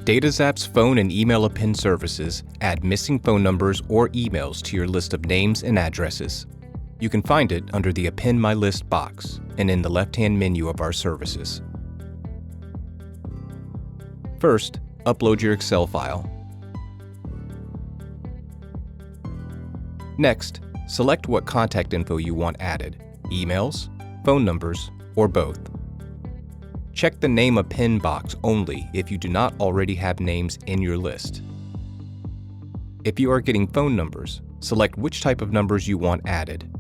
DataZap's phone and email append services add missing phone numbers or emails to your list of names and addresses. You can find it under the Append My List box and in the left-hand menu of our services. First, upload your Excel file. Next, select what contact info you want added: emails, phone numbers, or both. Check the Name Append box only if you do not already have names in your list. If you are getting phone numbers, select which type of numbers you want added.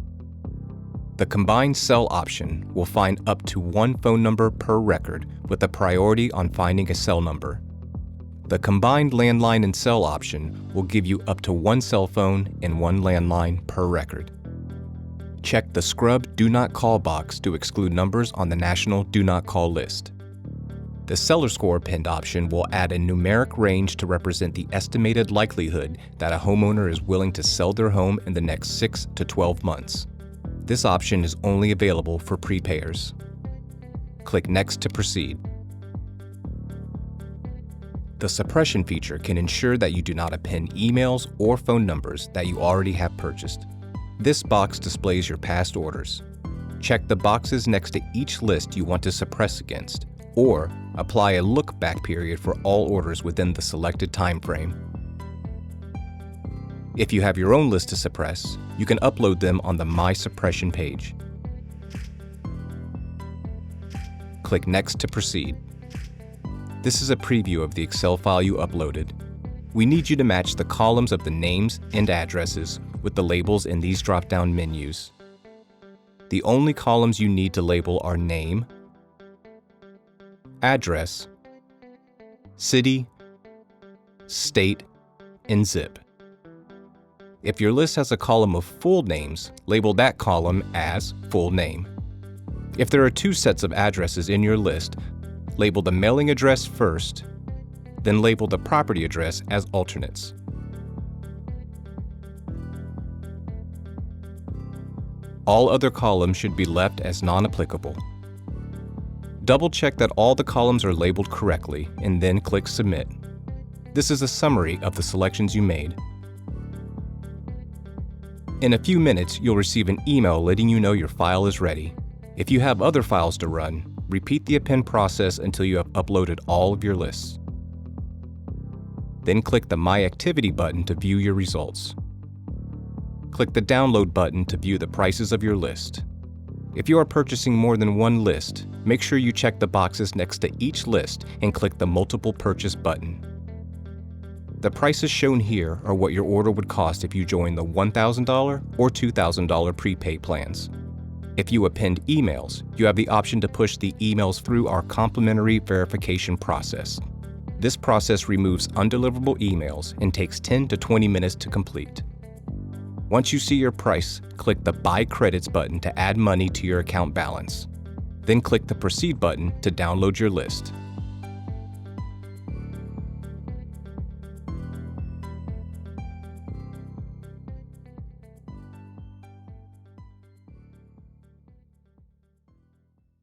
The Combine Cell option will find up to one phone number per record with a priority on finding a cell number. The Combined Landline and Cell option will give you up to one cell phone and one landline per record. Check the Scrub Do Not Call box to exclude numbers on the National Do Not Call list. The Seller Score Append option will add a numeric range to represent the estimated likelihood that a homeowner is willing to sell their home in the next 6 to 12 months. This option is only available for prepayers. Click Next to proceed. The suppression feature can ensure that you do not append emails or phone numbers that you already have purchased. This box displays your past orders. Check the boxes next to each list you want to suppress against, or apply a look-back period for all orders within the selected time frame. If you have your own list to suppress, you can upload them on the My Suppression page. Click Next to proceed. This is a preview of the Excel file you uploaded. We need you to match the columns of the names and addresses with the labels in these drop-down menus. The only columns you need to label are name, address, city, state, and zip. If your list has a column of full names, label that column as full name. If there are two sets of addresses in your list, label the mailing address first, then label the property address as alternates. All other columns should be left as non-applicable. Double-check that all the columns are labeled correctly and then click Submit. This is a summary of the selections you made. In a few minutes, you'll receive an email letting you know your file is ready. If you have other files to run, repeat the append process until you have uploaded all of your lists. Then click the My Activity button to view your results. Click the Download button to view the prices of your list. If you are purchasing more than one list, make sure you check the boxes next to each list and click the Multiple Purchase button. The prices shown here are what your order would cost if you join the $1,000 or $2,000 prepaid plans. If you append emails, you have the option to push the emails through our complimentary verification process. This process removes undeliverable emails and takes 10 to 20 minutes to complete. Once you see your price, click the Buy Credits button to add money to your account balance. Then click the Proceed button to download your list.